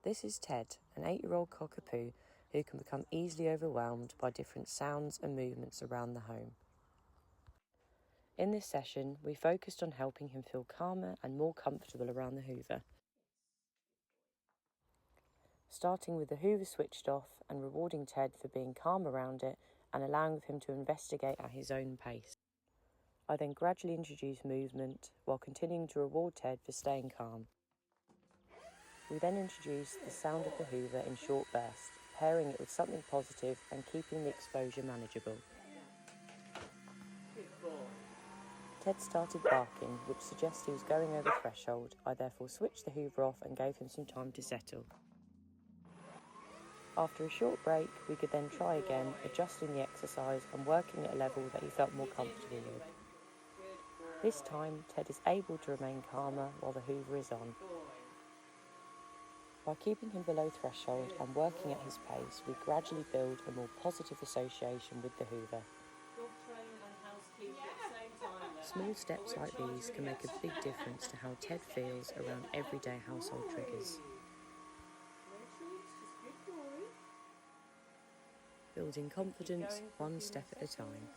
This is Ted, an 8-year-old cockapoo who can become easily overwhelmed by different sounds and movements around the home. In this session, we focused on helping him feel calmer and more comfortable around the hoover. Starting with the hoover switched off and rewarding Ted for being calm around it and allowing him to investigate at his own pace. I then gradually introduced movement while continuing to reward Ted for staying calm. We then introduced the sound of the hoover in short bursts, pairing it with something positive and keeping the exposure manageable. Ted started barking, which suggests he was going over threshold. I therefore switched the hoover off and gave him some time to settle. After a short break, we could then try again, adjusting the exercise and working at a level that he felt more comfortable with. This time, Ted is able to remain calmer while the hoover is on. By keeping him below threshold and working at his pace, we gradually build a more positive association with the hoover. Small steps like these can make a big difference to how Ted feels around everyday household triggers. Building confidence one step at a time.